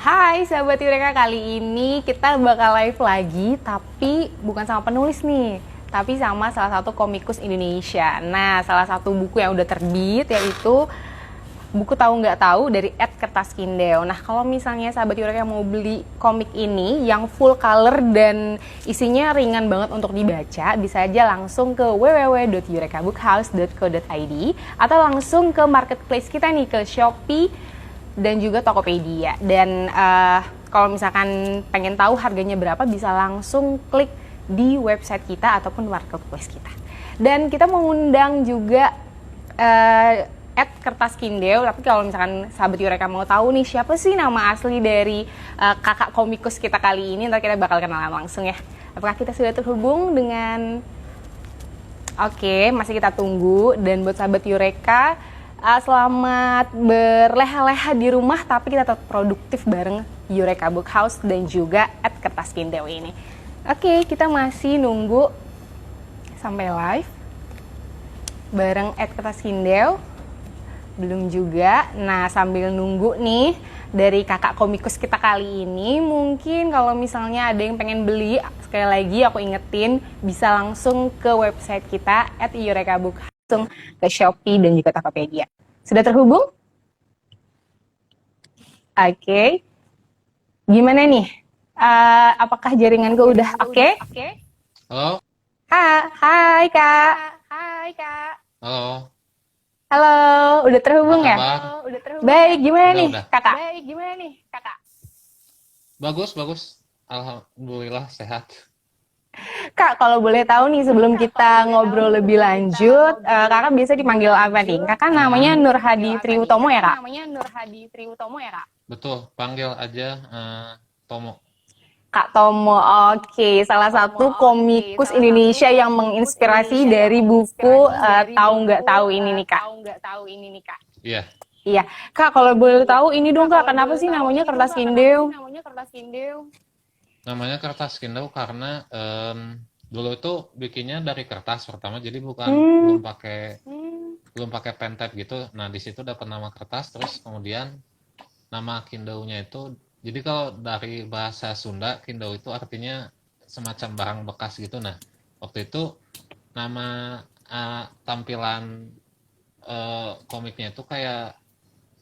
Hai sahabat Eureka, kali ini kita bakal live lagi, tapi bukan sama penulis nih, tapi sama salah satu komikus Indonesia. Nah, salah satu buku yang udah terbit yaitu buku Tahu Nggak Tahu dari Ed Kertas Kindeo. Nah, kalau misalnya sahabat Eureka mau beli komik ini yang full color dan isinya ringan banget untuk dibaca, bisa aja langsung ke www.eurekabookhouse.co.id atau langsung ke marketplace kita nih, ke Shopee dan juga Tokopedia. Dan kalau misalkan pengen tahu harganya berapa, bisa langsung klik di website kita ataupun marketplace kita. Dan kita mengundang juga Kertas Kindeo. Tapi kalau misalkan sahabat Eureka mau tahu nih siapa sih nama asli dari kakak komikus kita kali ini, ntar kita bakal kenalan langsung ya. Apakah kita sudah terhubung dengan... Oke, masih kita tunggu. Dan buat sahabat Eureka, selamat berleha-leha di rumah, tapi kita tetap produktif bareng Eureka Book House dan juga Kertas Kindeo ini. Oke, kita masih nunggu sampai live bareng Kertas Kindeo. Belum juga. Nah, sambil nunggu nih dari kakak komikus kita kali ini, mungkin kalau misalnya ada yang pengen beli, sekali lagi aku ingetin, bisa langsung ke website kita @Eureka Book, langsung ke Shopee dan juga Tokopedia. Sudah terhubung? Oke. Gimana nih? Apakah jaringanku udah oke? Halo, Hai Kak. halo, Halo, udah apa terhubung ya? kabar? Baik, gimana nih Udah. Kakak? Bagus. Alhamdulillah sehat. Kak, kalau boleh tahu nih sebelum kita ngobrol lebih lanjut, Kakak biasa dipanggil apa nih? Kakak namanya Nur Hadi Triutomo ya, Kak? Betul, panggil aja Tomo. Kak Tomo, oke. Salah satu komikus Indonesia yang menginspirasi dari buku Tahu Nggak Tahu ini nih, Kak. Iya, Iya. Kak, kalau boleh tahu ini dong, Kak, kenapa sih namanya Kertas Kindeo? namanya kertas Kindle karena dulu itu bikinnya dari kertas pertama, jadi Hmm, belum pakai pen type gitu. Nah, di situ dapat nama kertas, terus kemudian nama Kindle-nya itu, jadi kalau dari bahasa Sunda, Kindle itu artinya semacam barang bekas gitu. Nah, waktu itu nama tampilan komiknya itu kayak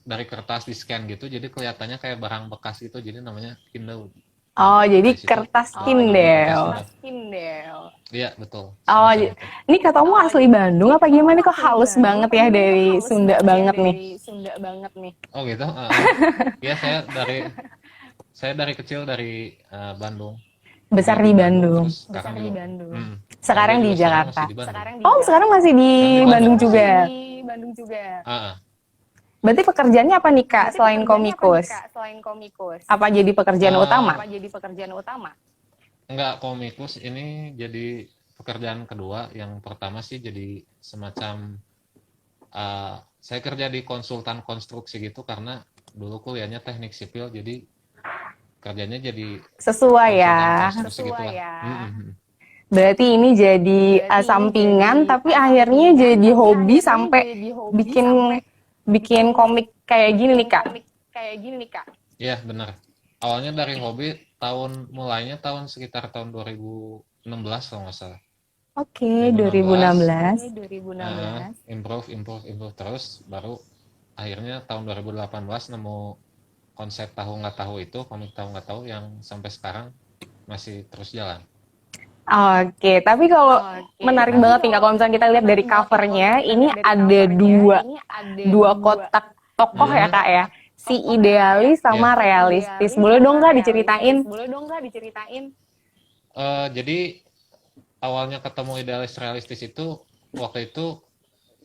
dari kertas di scan gitu, jadi kelihatannya kayak barang bekas gitu, jadi namanya Kindle. Nah, oh, jadi dari situ Kertas nama kertas Kindeo. udah. Iya, betul, Oh, semacam itu. ini Kak Tomo asli Bandung apa gimana kok halus banget ya dari Sunda banget nih? Oh gitu. Iya, saya dari kecil dari Bandung. Besar Lahir di di Bandung, Bandung. terus sekarang juga kerja Sekarang di juga sekarang masih Jakarta. di Bandung. Oh, sekarang masih di Sekarang di Bandung Bandung masih. juga. Ah, ah. Berarti pekerjaannya apa nih Kak selain komikus? Apa jadi pekerjaan utama? Eh, Enggak, komikus ini jadi pekerjaan kedua. Yang pertama sih jadi semacam saya kerja di konsultan konstruksi gitu karena dulu kuliahnya teknik sipil, jadi kerjanya jadi Sesuai konsultan ya. konstruksi gitulah. Mm-mm. Berarti ini jadi sampingan tapi akhirnya jadi hobi sampai bikin bikin komik kayak gini nih Kak. Iya, benar. Awalnya dari hobi, mulainya sekitar tahun 2016 kalau nggak salah. Oke, 2016, 2016. improve terus, baru akhirnya tahun 2018 nemu konsep tahu nggak tahu itu, komik tahu nggak tahu yang sampai sekarang masih terus jalan. Oke, tapi kalau menarik banget nih Kak, kalau misalnya kita lihat dari covernya, ini ada dua kotak tokoh ya Kak ya. Si idealis Ya. sama realistis. Boleh dong Kak diceritain? Jadi awalnya ketemu idealis realistis itu, waktu itu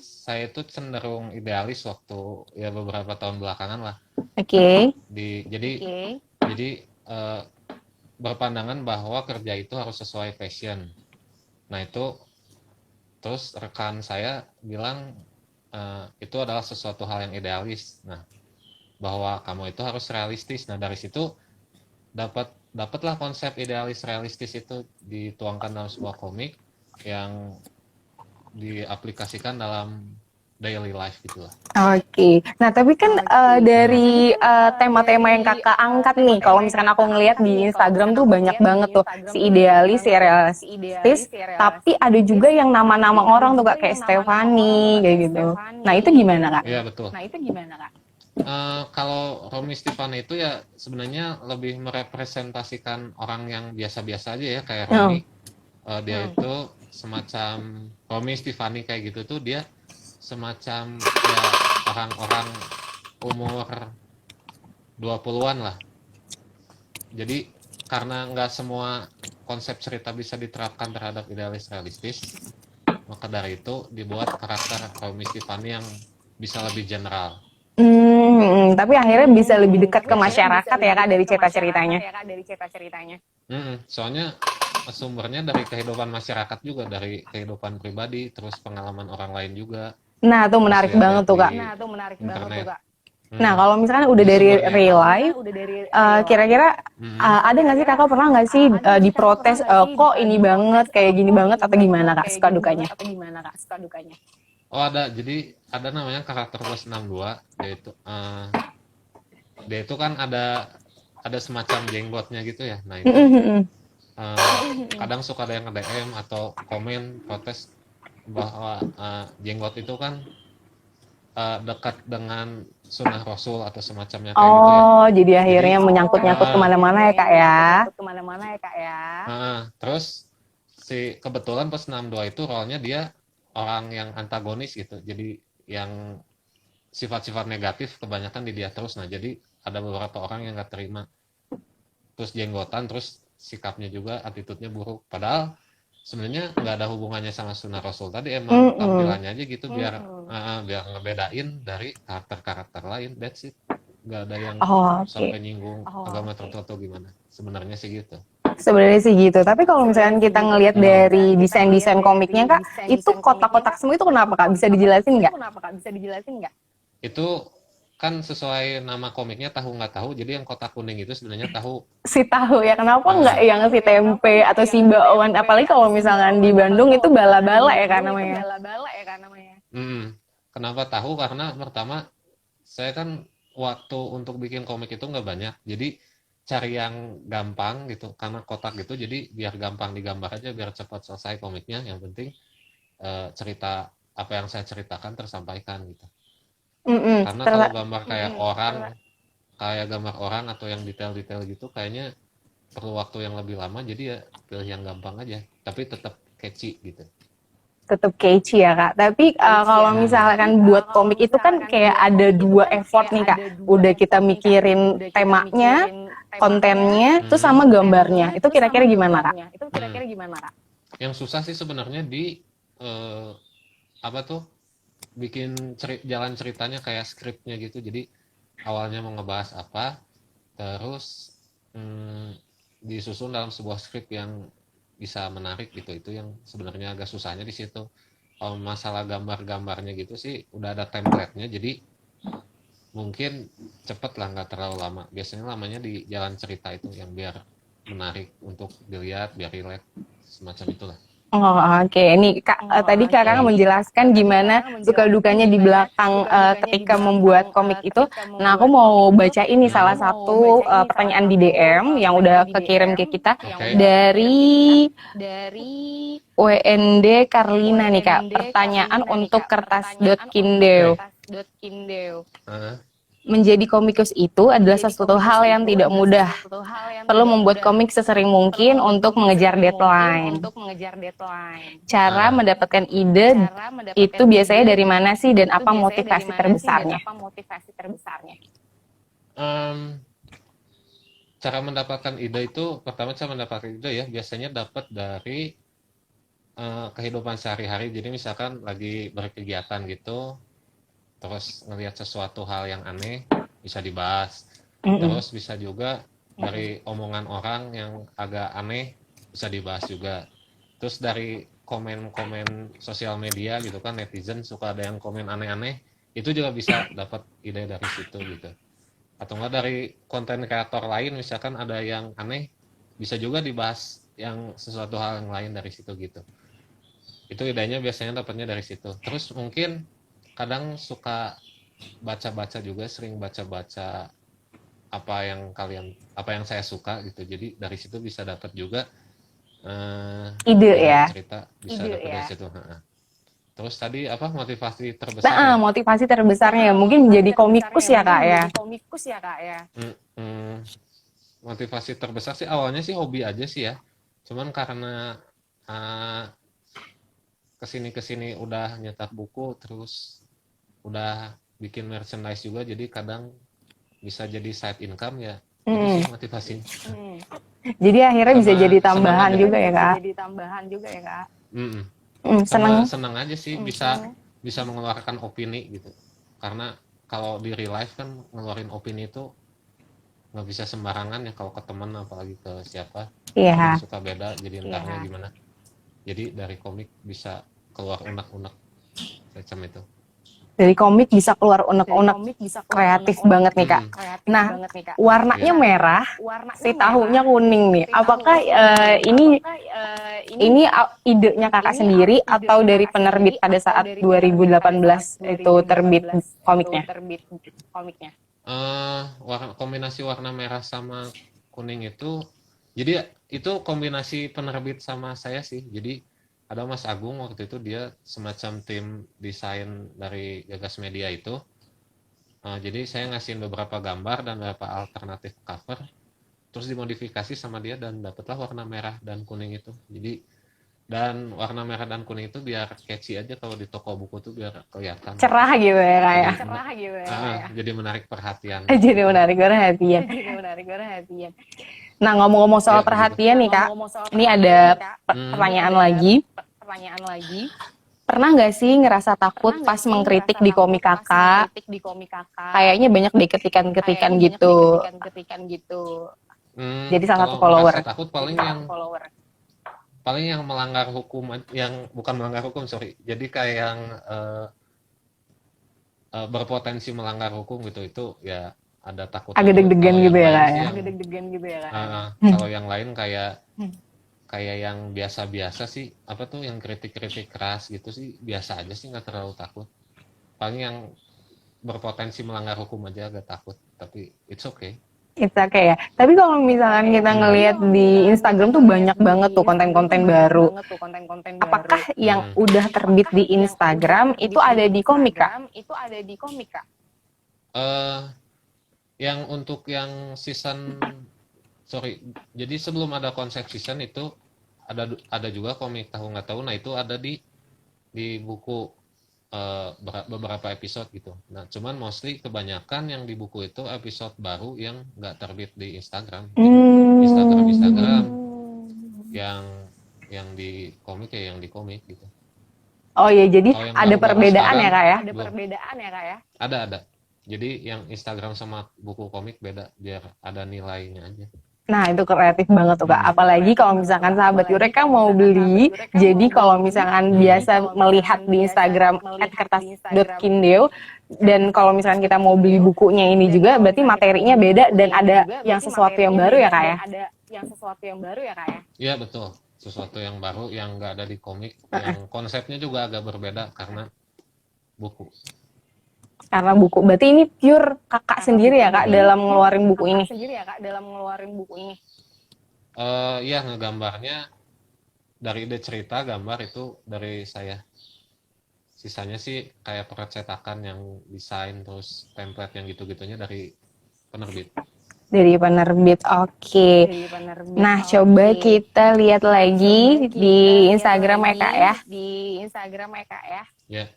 saya itu cenderung idealis waktu ya beberapa tahun belakangan lah. Oke. Jadi berpandangan bahwa kerja itu harus sesuai passion. Nah, itu terus rekan saya bilang itu adalah sesuatu hal yang idealis. Nah, bahwa kamu itu harus realistis. Nah, dari situ dapatlah konsep idealis realistis itu dituangkan dalam sebuah komik yang diaplikasikan dalam daily life gitu lah. Oke. Nah, tapi kan dari tema-tema yang kakak angkat nih, kalau misalkan aku ngelihat di Instagram tuh banyak banget tuh si idealis, si realistis, tapi ada juga yang nama-nama orang tuh kak, kayak Stefani, kayak gitu. Nah, itu gimana kak? Iya betul. Kalau Romi Stefani itu ya sebenarnya lebih merepresentasikan orang yang biasa-biasa aja ya, kayak Oh. Romi. Dia itu semacam Romi Stefani kayak gitu tuh, dia semacam ya orang-orang umur 20-an lah. Jadi karena nggak semua konsep cerita bisa diterapkan terhadap idealis realistis, maka dari itu dibuat karakter Romi Stefani yang bisa lebih general. Tapi akhirnya bisa lebih dekat ke masyarakat ya kak dari cerita-ceritanya. Soalnya sumbernya dari kehidupan masyarakat juga, dari kehidupan pribadi, terus pengalaman orang lain juga. Nah, tuh Terus menarik banget lihat-lihat tuh di kak. internet. Nah, kalau misalkan udah Itu dari sumbernya. real life, kira-kira ada nggak sih kakak pernah nggak sih diprotes kok ini banget, kayak gini banget, atau gimana kak suka dukanya? Oh ada, jadi ada namanya karakter plus 62, yaitu dia itu kan ada semacam jenggotnya gitu ya. Nah itu kadang suka ada yang nge-DM atau komen protes bahwa jenggot itu kan dekat dengan sunnah Rasul atau semacamnya kayak gitu ya. Oh, jadi Jadi akhirnya menyangkut-nyangkut kemana-mana ya kak ya? terus si kebetulan pas 62 itu role-nya dia orang yang antagonis gitu. Jadi yang sifat-sifat negatif kebanyakan di dia terus. Nah, jadi ada beberapa orang yang nggak terima. Terus jenggotan, terus sikapnya juga, attitude-nya buruk. Padahal sebenarnya nggak ada hubungannya sama sunnah Rasul tadi, emang tampilannya aja gitu biar biar ngebedain dari karakter-karakter lain. That's it. Nggak ada yang Oh, oke. sampai nyinggung agama tertentu gimana. Sebenarnya sih gitu. Sebenarnya sih gitu. Tapi kalau misalkan kita ngelihat dari desain-desain komiknya kak, itu kotak-kotak semua itu kenapa kak? Bisa dijelasin nggak? Itu kan sesuai nama komiknya tahu nggak tahu, jadi yang kotak kuning itu sebenarnya tahu. Si tahu ya, kenapa nggak yang si tempe atau si bakwan? Apalagi kalau misalkan di Bandung itu bala-bala ya kan namanya. Kenapa tahu? Karena pertama saya kan waktu untuk bikin komik itu nggak banyak, jadi cari yang gampang gitu, karena kotak gitu jadi biar gampang digambar aja, biar cepat selesai komiknya. Yang penting cerita apa yang saya ceritakan tersampaikan gitu. Karena kalau gambar kayak gambar orang atau yang detail-detail gitu kayaknya perlu waktu yang lebih lama, jadi ya pilih yang gampang aja tapi tetap catchy gitu. Tetap catchy ya kak. Tapi kalau misalkan buat komik itu kan kayak ada dua effort nih kak. Udah kita mikirin temanya, kontennya, terus sama gambarnya. Itu kira-kira gimana kak? Yang susah sih sebenarnya di apa tuh, bikin jalan ceritanya kayak skripnya gitu. Jadi awalnya mau ngebahas apa, terus disusun dalam sebuah skrip yang bisa menarik gitu. Itu yang sebenarnya agak susahnya di situ. Kalau masalah gambar-gambarnya gitu sih udah ada template-nya, jadi mungkin cepet lah, nggak terlalu lama. Biasanya lamanya di jalan cerita itu yang biar menarik untuk dilihat, biar relate, semacam itulah. Oh, oke. Ini kak, tadi kakak menjelaskan gimana suka dukanya di belakang ketika membuat komik itu. Nah, aku mau baca ini salah satu pertanyaan di DM yang udah kekirim ke kita dari WND Karlina nih kak. Pertanyaan untuk kertas.kindeo. Menjadi komikus itu adalah sesuatu hal yang tidak mudah. Perlu membuat komik sesering mungkin untuk mengejar deadline. Cara mendapatkan ide itu biasanya dari mana sih, dan apa motivasi terbesarnya? Cara mendapatkan ide itu, pertama cara mendapatkan ide ya biasanya dapat dari kehidupan sehari-hari. Jadi misalkan lagi berkegiatan gitu, terus ngelihat sesuatu hal yang aneh bisa dibahas. Terus bisa juga dari omongan orang yang agak aneh bisa dibahas juga. Terus dari komen-komen sosial media gitu kan, netizen suka ada yang komen aneh-aneh, itu juga bisa dapat ide dari situ gitu. Atau enggak dari konten kreator lain misalkan ada yang aneh, bisa juga dibahas yang sesuatu hal yang lain dari situ gitu. Itu idenya biasanya dapatnya dari situ. Terus mungkin kadang suka baca-baca juga, sering baca-baca apa yang saya suka gitu. Jadi dari situ bisa dapat juga Ide ide ya. cerita, bisa dapat dari situ. Terus tadi apa motivasi terbesar ya? Motivasi terbesarnya mungkin menjadi komikus ya kak ya. Mm, mm, motivasi terbesar sih awalnya sih hobi aja sih ya. Cuman karena uh, kesini udah nyetak buku, terus udah bikin merchandise juga, jadi kadang bisa jadi side income ya. Itu sih motivasinya. Jadi akhirnya bisa Sama jadi senang tambahan aja. juga ya kak. Mm-mm. Seneng. Sama senang aja sih bisa mengeluarkan opini gitu. Karena kalau di real life kan ngeluarin opini itu nggak bisa sembarangan ya, kalau ke teman apalagi ke siapa. Iya. Kadang suka beda jadi entarnya gimana. Jadi dari komik bisa keluar unek-unek macam itu. Dari komik bisa keluar unek-unek, kreatif banget nih kak. Nah, warnanya merah, si tahunya kuning nih. Apakah ini idenya kakak sendiri atau dari penerbit pada saat 2018 itu terbit komiknya? Kombinasi warna merah sama kuning itu, jadi itu kombinasi penerbit sama saya sih. Jadi ada Mas Agung waktu itu, dia semacam tim desain dari Gagas Media itu. Jadi saya ngasihin beberapa gambar dan beberapa alternatif cover, terus dimodifikasi sama dia dan dapatlah warna merah dan kuning itu. Jadi dan warna merah dan kuning itu biar catchy aja kalau di toko buku tuh, biar kelihatan cerah gitu ya kak ya. jadi menarik perhatian. Jadi menarik perhatian. Nah, ngomong-ngomong soal perhatian nih kak, ini ada pertanyaan lagi. Pernah nggak sih ngerasa takut pas mengkritik di komik kakak? Kayaknya banyak deh ketikan-ketikan gitu. Jadi salah satu follower. Takut paling yang melanggar hukum, yang bukan melanggar hukum, sorry. Jadi kayak yang berpotensi melanggar hukum gitu, itu ya ada takut. Agak deg-degan gitu ya kak ya. Kalau yang lain kayak yang biasa-biasa sih, apa tuh yang kritik-kritik keras gitu sih biasa aja sih, nggak terlalu takut. Paling yang berpotensi melanggar hukum aja agak takut, tapi it's okay. It's okay ya. Tapi kalau misalkan kita ngelihat di Instagram tuh banyak banget tuh konten-konten baru. Apakah yang udah terbit di Instagram itu ada di komik kak? Yang untuk yang season, jadi sebelum ada konsep season itu ada juga komik tahu nggak tahu. Nah itu ada di buku beberapa episode gitu. Nah cuman mostly kebanyakan yang di buku itu episode baru yang nggak terbit di Instagram. Jadi Instagram yang di komik ya yang di komik gitu. Oh ya, jadi ada perbedaan ya kak ya? Ada. Jadi yang Instagram sama buku komik beda, biar ada nilainya aja. Nah itu kreatif banget tuh kak. Apalagi kalau misalkan sahabat Yureka mau beli, jadi kalau misalkan biasa melihat di Instagram @kertas.kindeo, dan kalau misalkan kita mau beli bukunya ini juga, berarti materinya beda dan ada yang sesuatu yang baru ya kak ya? Iya betul, sesuatu yang baru yang nggak ada di komik, yang konsepnya juga agak berbeda karena buku. Karena buku, berarti ini pure kakak sendiri ya kak dalam ngeluarin buku ini? Ya ngegambarnya dari ide cerita, gambar itu dari saya. Sisanya sih kayak percetakan yang desain, terus template yang gitu-gitunya dari penerbit. Oke. Nah coba kita lihat lagi di Instagram ya kak ya? Ya.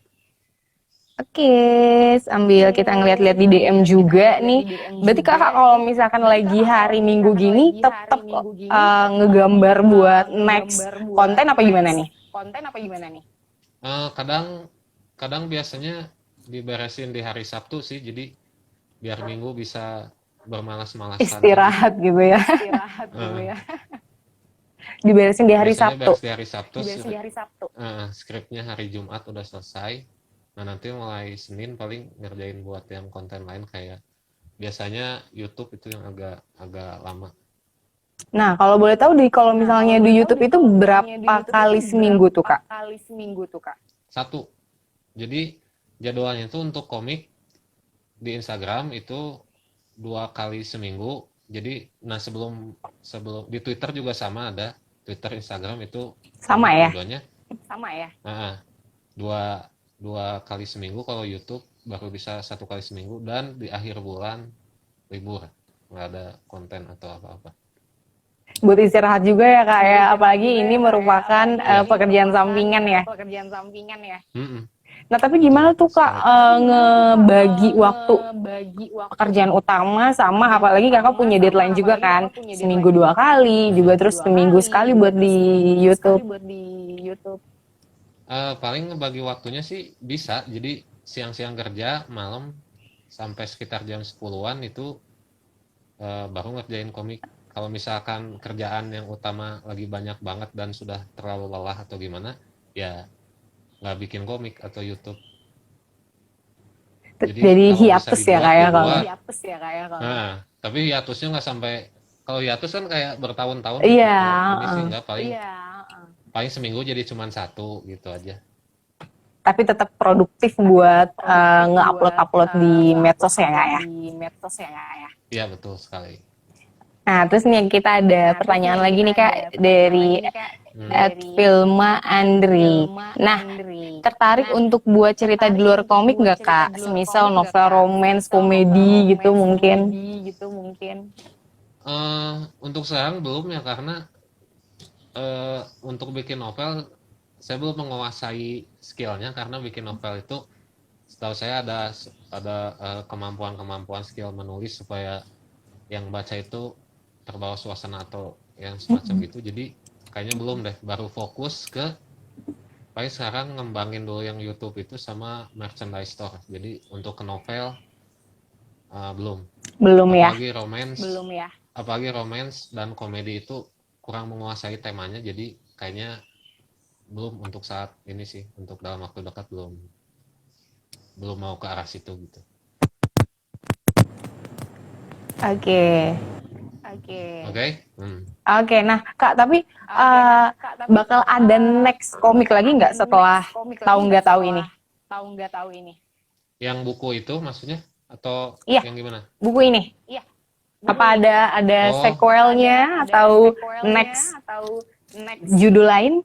Oke, sambil kita ngeliat-liat di DM juga nih. Berarti kakak kalau misalkan lagi hari Minggu gini tetap ngegambar buat next konten apa gimana nih? Kadang biasanya diberesin di hari Sabtu sih, jadi biar Minggu bisa bermalas-malasan. Istirahat gitu ya. Diberesin di hari Sabtu. Di hari Sabtu. Skripnya hari Jumat udah selesai. Nah nanti mulai Senin paling ngerjain buat yang konten lain, kayak biasanya YouTube itu yang agak lama. Nah kalau boleh tahu kalau misalnya di YouTube itu berapa kali seminggu tuh kak? Satu. Jadi jadwalnya itu untuk komik di Instagram itu 2 kali seminggu. Jadi, nah sebelum sebelum di Twitter juga sama ada Twitter, Instagram itu Sama komik ya? dua-duanya. Dua dua kali seminggu. Kalau YouTube baru bisa 1 kali seminggu dan di akhir bulan libur, nggak ada konten atau apa-apa. Buat istirahat juga ya Kak ya, apalagi ini merupakan Ya, pekerjaan sampingan ya. mm-mm, Nah tapi betul gimana tuh Kak sekali. ngebagi waktu pekerjaan utama sama apalagi Kakak punya deadline juga kan, seminggu 2 kali juga terus seminggu sekali buat di YouTube. Paling ngebagi waktunya sih bisa. Jadi siang-siang kerja, malam sampai sekitar jam 10-an itu baru ngerjain komik. Kalau misalkan kerjaan yang utama lagi banyak banget dan sudah terlalu lelah atau gimana, ya nggak bikin komik atau YouTube. Jadi Jadi kalau bisa hiatus ya dibuat Kak ya kalau. dibuat. Nah, tapi hiatusnya nggak sampai. Kalau hiatus kan kayak bertahun-tahun gitu. Iya, Kalau ini sih heeh. nggak, paling paling seminggu jadi cuma satu gitu aja. Tapi tetap produktif buat nge-upload di medsos ya Kak ya. Iya betul sekali. Nah, terus nih kita ada pertanyaan lagi nih Kak dari @filma Andri. Nah, tertarik untuk buat cerita di luar komik nggak Kak? Semisal novel romance, komedi gitu mungkin. Untuk sekarang belum ya, karena untuk bikin novel saya belum menguasai skillnya, karena bikin novel itu setahu saya ada kemampuan skill menulis supaya yang baca itu terbawa suasana atau yang semacam gitu. Jadi kayaknya belum deh, baru fokus ke paling sekarang ngembangin dulu yang YouTube itu sama merchandise store. Jadi untuk ke novel belum. Belum ya? Apalagi romance dan komedi itu kurang menguasai temanya, jadi kayaknya belum untuk saat ini sih. Untuk dalam waktu dekat belum mau ke arah situ gitu. Oke. Oke? Oke, nah Kak, tapi bakal ada next komik lagi nggak setelah tahu nggak tahu ini? Yang buku itu maksudnya atau Iya, yang gimana? buku ini. Apa ada Oh, sequelnya atau next judul lain?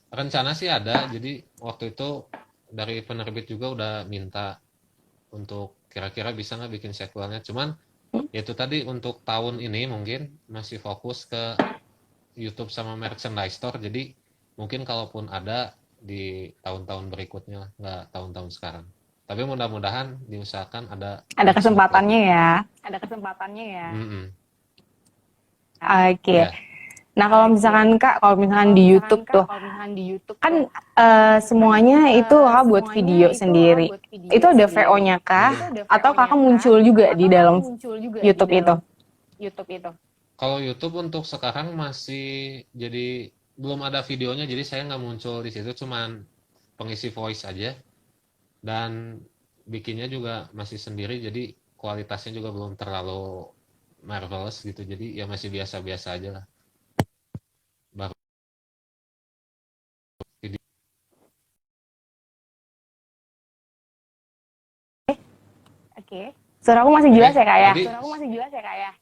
rencana sih ada. Jadi waktu itu dari penerbit juga udah minta untuk kira-kira bisa nggak bikin sequelnya. Cuman ya itu tadi, untuk tahun ini mungkin masih fokus ke YouTube sama merchandise store. Jadi mungkin kalaupun ada di tahun-tahun berikutnya, nggak tahun-tahun sekarang. Tapi mudah-mudahan diusahakan ada Ada next book kesempatannya lagi. ya. Mm-mm. Oke. Ya. Nah, kalau misalkan Kak, kalau misalkan di YouTube tuh, kan semuanya itu Kakak buat video sendiri. Itu ada VO-nya kah? Atau Kakak muncul juga di dalam YouTube itu? Kalau YouTube untuk sekarang masih jadi belum ada videonya, jadi saya nggak muncul di situ, cuman pengisi voice aja. Dan bikinnya juga masih sendiri, jadi kualitasnya juga belum terlalu marvelous gitu. Jadi ya masih biasa-biasa aja lah. Baru video. Suara aku masih jelas ya Kak ya?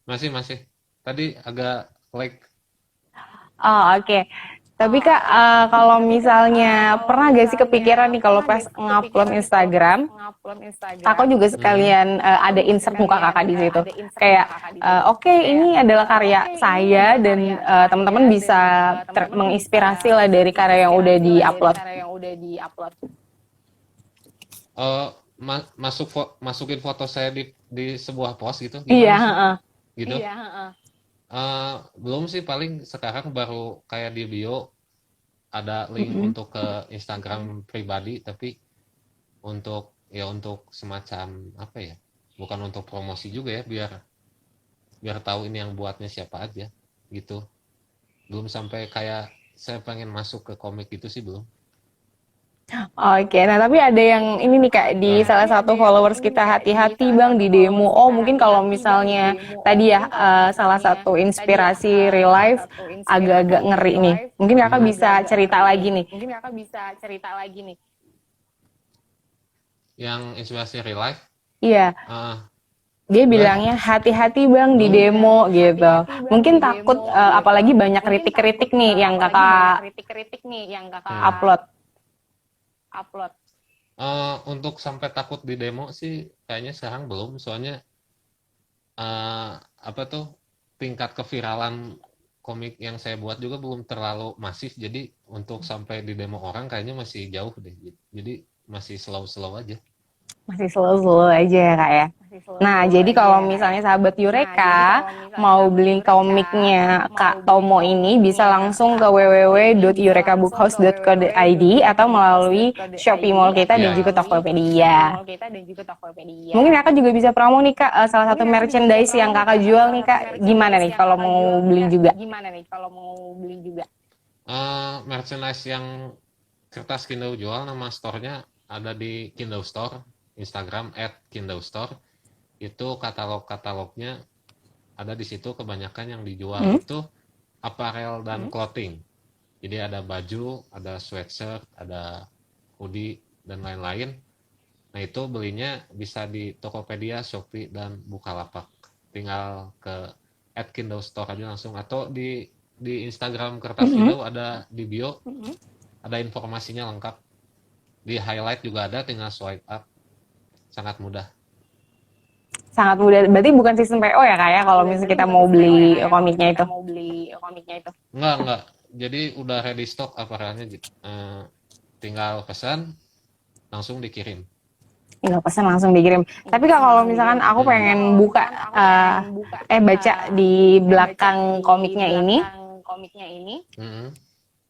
Tadi masih. Tadi agak lag. Oh, oke. Tapi Kak, kalau misalnya pernah gak sih kepikiran nih kalau pas ngupload Instagram, Kakak juga sekalian ada insert muka Kakak di situ. Kayak, oke, ini adalah karya saya dan teman-teman bisa menginspirasi lah dari karya yang udah di-upload. Masukin foto saya di sebuah post gitu, Iya, gimana sih? heeh. Gitu. Belum sih, paling sekarang baru kayak di bio ada link untuk ke Instagram pribadi, tapi untuk semacam apa ya, bukan untuk promosi juga ya, biar tahu ini yang buatnya siapa aja gitu. Belum sampai kayak saya pengen masuk ke komik gitu sih, belum. Oke, nah tapi ada yang ini nih Kak, di salah satu followers kita, hati-hati Bang di demo. Oh mungkin kalau misalnya tadi ya salah satu inspirasi real life agak-agak ngeri nih. Mungkin Kakak bisa cerita lagi nih. yang inspirasi real life. Iya, Ah, dia enggak, bilangnya hati-hati bang di belum. demo gitu. Mungkin takut apalagi banyak kritik-kritik nih yang kakak Hmm. upload. Untuk sampai takut di demo sih kayaknya sekarang belum, soalnya apa tuh, tingkat keviralan komik yang saya buat juga belum terlalu masif, jadi untuk sampai di demo orang kayaknya masih jauh deh, jadi masih slow-slow aja. Masih slow-slow aja ya kak ya. Nah, jadi kalau misalnya sahabat Yureka mau beli komiknya Kak Tomo ini bisa langsung ke www.yurekabookhouse.co.id atau melalui Shopee Mall kita dan Ya, juga Tokopedia. Mungkin kakak juga bisa promo nih kak, salah satu merchandise yang kakak jual nih kak, gimana nih kalau mau beli juga? merchandise yang kertas Kindle jual, nama store-nya ada di Kindle Store, Instagram @kindlestore. Itu katalog-katalognya ada di situ, kebanyakan yang dijual Hmm? itu apparel dan clothing. Jadi ada baju, ada sweatshirt, ada hoodie dan lain-lain. Nah, itu belinya bisa di Tokopedia, Shopee, dan Bukalapak. Tinggal ke @Kindle Store aja langsung, atau di Instagram Kertas Mm-mm. Kindle ada di bio, ada informasinya lengkap. Di highlight juga ada, tinggal swipe up. Sangat mudah. Sangat mudah, berarti bukan sistem PO ya kak ya kalau misalnya kita mau beli komiknya itu? Enggak. Jadi udah ready stock apparelnya, tinggal pesan, langsung dikirim. Nggak pesan langsung dikirim. Tapi kak kalau misalkan aku pengen buka, baca di belakang komiknya Mm-mm.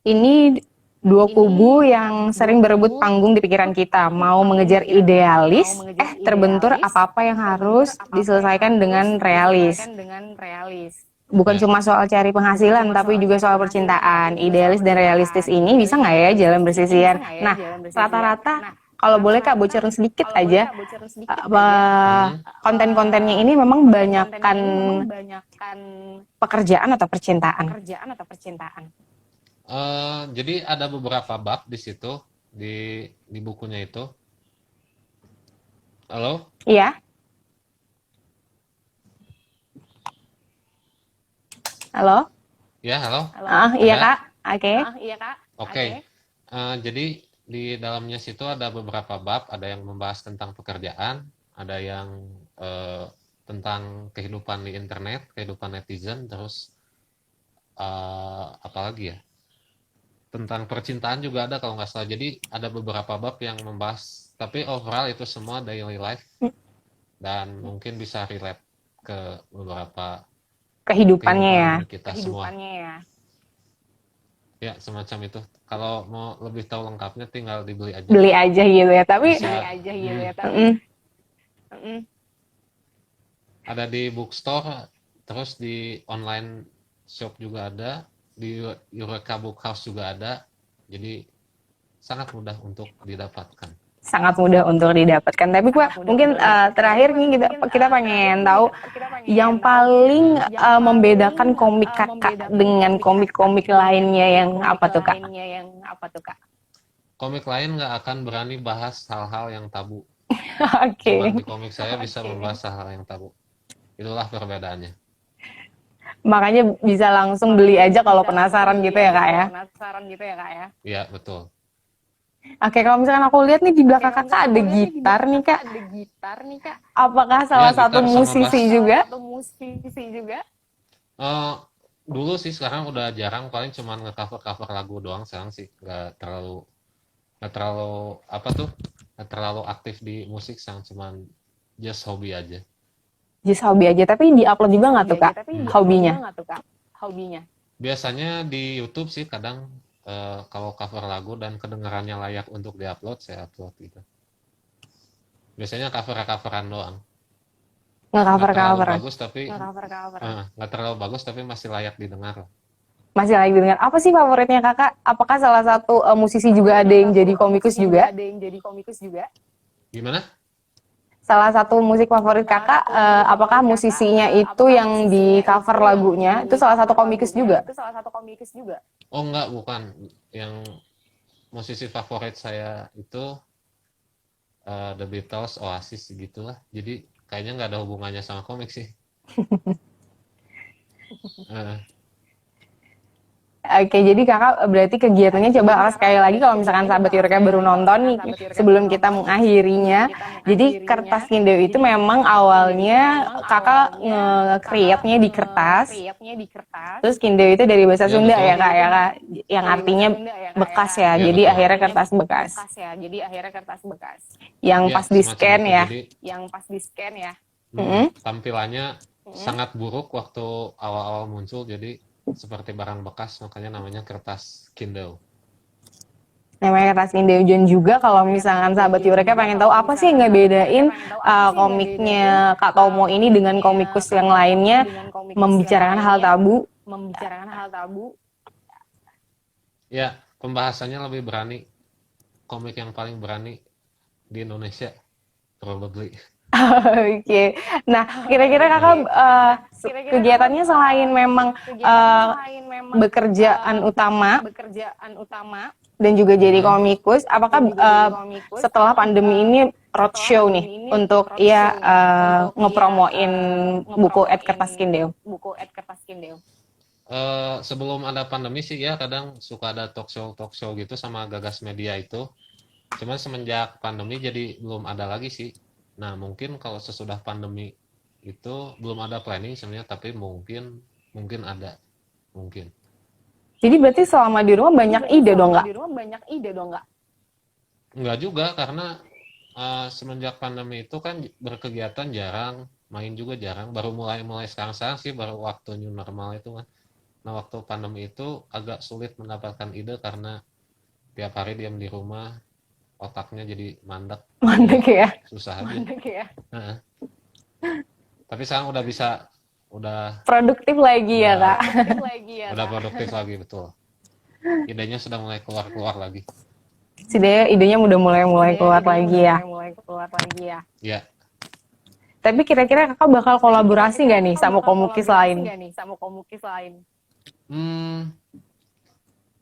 ini dua kubu yang sering berebut panggung di pikiran kita, mau mengejar idealis, terbentur apa-apa yang harus diselesaikan dengan realis. Bukan Ya. cuma soal cari penghasilan, tapi juga soal percintaan. Idealis dan realistis ini bisa nggak ya jalan bersisian? Nah, rata-rata kalau boleh kak bocorin sedikit aja, Mm-mm. konten-kontennya ini memang banyakkan pekerjaan atau percintaan. Jadi ada beberapa bab di situ, di bukunya itu. Halo? Iya, halo? Ya, halo? Iya Ada? kak, oke. Oke. Jadi di dalamnya situ ada beberapa bab, ada yang membahas tentang pekerjaan, ada yang tentang kehidupan di internet, kehidupan netizen, terus apa lagi ya? Tentang percintaan juga ada kalau nggak salah. Jadi ada beberapa bab yang membahas, tapi overall itu semua daily life dan mungkin bisa relate ke beberapa Kehidupannya ya. kehidupan kita semua. Ya, semacam itu. Kalau mau lebih tahu lengkapnya tinggal dibeli aja. Beli aja gitu ya, tapi Bisa. Ada di bookstore, terus di online shop juga ada, di Eureka Book House juga ada. Jadi sangat mudah untuk didapatkan. sangat mudah untuk didapatkan. Tapi Pak, mungkin terakhir nih kita pengen tahu yang paling membedakan komik kakak dengan komik-komik lainnya yang apa tuh kak? Komik lain nggak akan berani bahas hal-hal yang tabu. Oke, Cuman di komik saya bisa membahas hal-hal yang tabu. Itulah perbedaannya. makanya bisa langsung beli aja kalau penasaran gitu ya kak ya. Iya, betul. Oke, kalau misalkan aku lihat nih di belakang kakak ada gitar nih kak. Apakah Ya, salah satu gitar sama bass. musisi juga? Eh, Dulu sih, sekarang udah jarang, paling cuman nge-cover lagu doang sekarang sih, nggak terlalu apa tuh, nggak terlalu aktif di musik sekarang, cuman just hobi aja. Just hobi aja, tapi di-upload juga nggak tuh kak hobinya? Biasanya di YouTube sih kadang, kalau cover lagu dan kedengarannya layak untuk diupload, saya upload gitu. Biasanya cover-coveran doang, Nggak nggak terlalu cover-cover. bagus tapi nggak terlalu bagus tapi masih layak didengar. Masih lagi dengar. Apa sih favoritnya kakak? Apakah salah satu musisi juga ada yang jadi komikus juga? Gimana? Salah satu musik favorit kakak, apakah musisinya itu yang di cover lagunya itu salah satu komikus juga? Oh, enggak, bukan. Yang musisi favorit saya itu The Beatles, Oasis gitulah. Jadi kayaknya nggak ada hubungannya sama komik sih. Eh, Oke, jadi kakak berarti kegiatannya coba kakak sekali lagi kalau misalkan sahabat Yureka baru nonton nih sebelum kita mengakhirinya. Jadi kertas Kindle itu memang awalnya kakak nge-create-nya di kertas. Terus Kindle itu dari bahasa ya Sunda betul. ya kak ya kak, yang artinya bekas ya. Ya Jadi betul. akhirnya kertas bekas. Yang Ya pas di semacam scan itu. ya. Jadi Mm-mm. tampilannya sangat buruk waktu awal-awal muncul. Jadi seperti barang bekas, makanya namanya kertas Kindle. Namanya kertas Kindle. Dan juga kalau misalkan sahabat Yureka pengen tahu apa sih yang ngebedain komiknya Kak Tomo ini dengan komikus yang lainnya, membicarakan hal tabu. Ya, pembahasannya lebih berani. Komik yang paling berani di Indonesia, probably. Oke. Nah, kira-kira kakak kegiatannya selain memang bekerjaan utama dan juga jadi komikus, apakah setelah pandemi ini roadshow nih untuk ya ngepromoin buku Ed Kertas Kindle? Sebelum ada pandemi sih ya kadang suka ada talk show gitu sama Gagas Media itu. Cuman semenjak pandemi jadi belum ada lagi sih. Nah mungkin kalau sesudah pandemi itu belum ada planning sebenarnya, tapi mungkin ada, mungkin. Jadi berarti selama di rumah banyak ide dong nggak? Enggak juga karena semenjak pandemi itu kan berkegiatan jarang, main juga jarang. Baru mulai sekarang sih, baru waktu new normal itu kan. Nah waktu pandemi itu agak sulit mendapatkan ide karena tiap hari diam di rumah, otaknya jadi mandek. Mandek ya? Susah aja. Nah, tapi sekarang udah Produktif lagi ya kak? udah produktif lagi, betul. Idenya sudah mulai keluar lagi. Idenya udah mulai keluar lagi ya? Ya, Tapi kira-kira kakak bakal kolaborasi nggak nih sama komikis lain?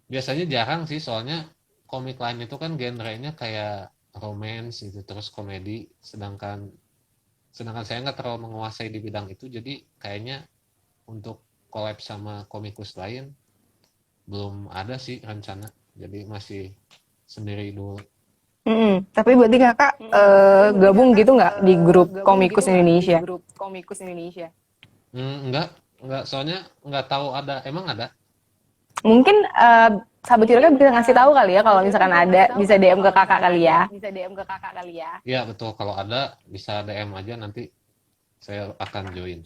biasanya jarang sih, soalnya komik lain itu kan genrenya kayak romance gitu, terus komedi, sedangkan saya nggak terlalu menguasai di bidang itu, jadi kayaknya untuk collab sama komikus lain belum ada sih rencana, jadi masih sendiri dulu. Tapi berarti kakak gabung gitu nggak di grup komikus Indonesia? Enggak, soalnya nggak tahu ada, emang ada. Mungkin sahabat Yureka bisa ngasih tahu kali ya kalau misalkan ada, bisa DM ke kakak kali ya. Iya betul, kalau ada bisa DM aja, nanti saya akan join.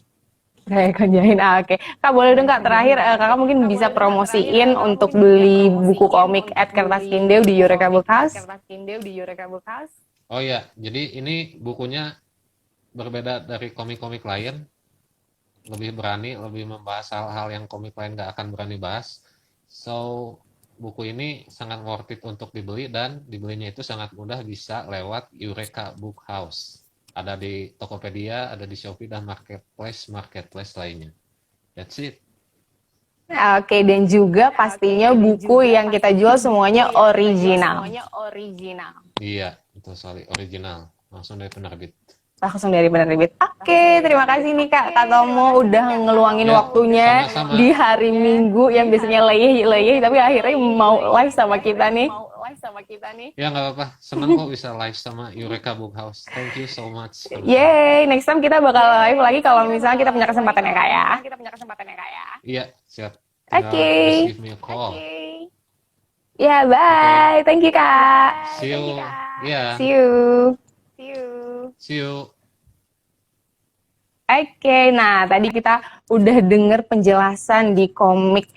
Saya kerjain, oke. Kak boleh dong kak, terakhir kakak mungkin bisa promosiin untuk beli buku komik Ed Kertas Kindle di Yureka Bookhouse. Oh iya, jadi ini bukunya berbeda dari komik-komik lain, lebih berani, lebih membahas hal-hal yang komik lain nggak akan berani bahas. So, buku ini sangat worth it untuk dibeli, dan dibelinya itu sangat mudah, bisa lewat Eureka Bookhouse. Ada di Tokopedia, ada di Shopee, dan marketplace lainnya. That's it. Oke, dan juga pastinya buku yang kita jual semuanya original. Iya, betul sekali, original. Langsung dari penerbit. Langsung dari penerbit. Oke, terima kasih nih Kak Tomo udah ngeluangin Ya, waktunya sama-sama. di hari Minggu yang biasanya leyeh, tapi akhirnya mau live sama kita nih. Ya nggak apa-apa, seneng kok bisa live sama Eureka Bookhouse. Thank you so much. Yeay, next time kita bakal live lagi kalau misalnya kita punya kesempatan ya Kak ya. Iya, siap. Oke. Just give me a call. Ya, bye. Thank you Kak. See you. Yeah. See you. See you. Oke, nah tadi kita udah denger penjelasan di komik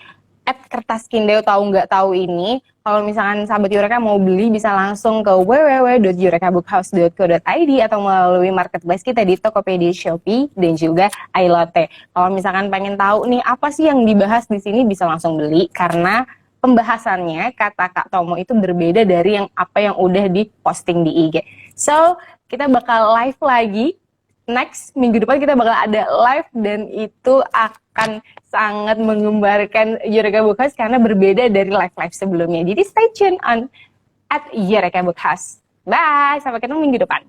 Ed Kertas Kindle tahu nggak tahu ini. Kalau misalkan sahabat Yureka mau beli bisa langsung ke www.yurekabookhouse.co.id atau melalui marketplace kita di Tokopedia, Shopee, dan juga iLotte. Kalau misalkan pengen tahu nih apa sih yang dibahas di sini bisa langsung beli karena pembahasannya kata Kak Tomo itu berbeda dari apa yang udah diposting di IG. So, kita bakal live lagi. Next, minggu depan kita bakal ada live dan itu akan sangat menggembarkan Eureka Bookhouse karena berbeda dari live-live sebelumnya. Jadi stay tune on at Eureka Bookhouse. Bye, sampai ketemu minggu depan.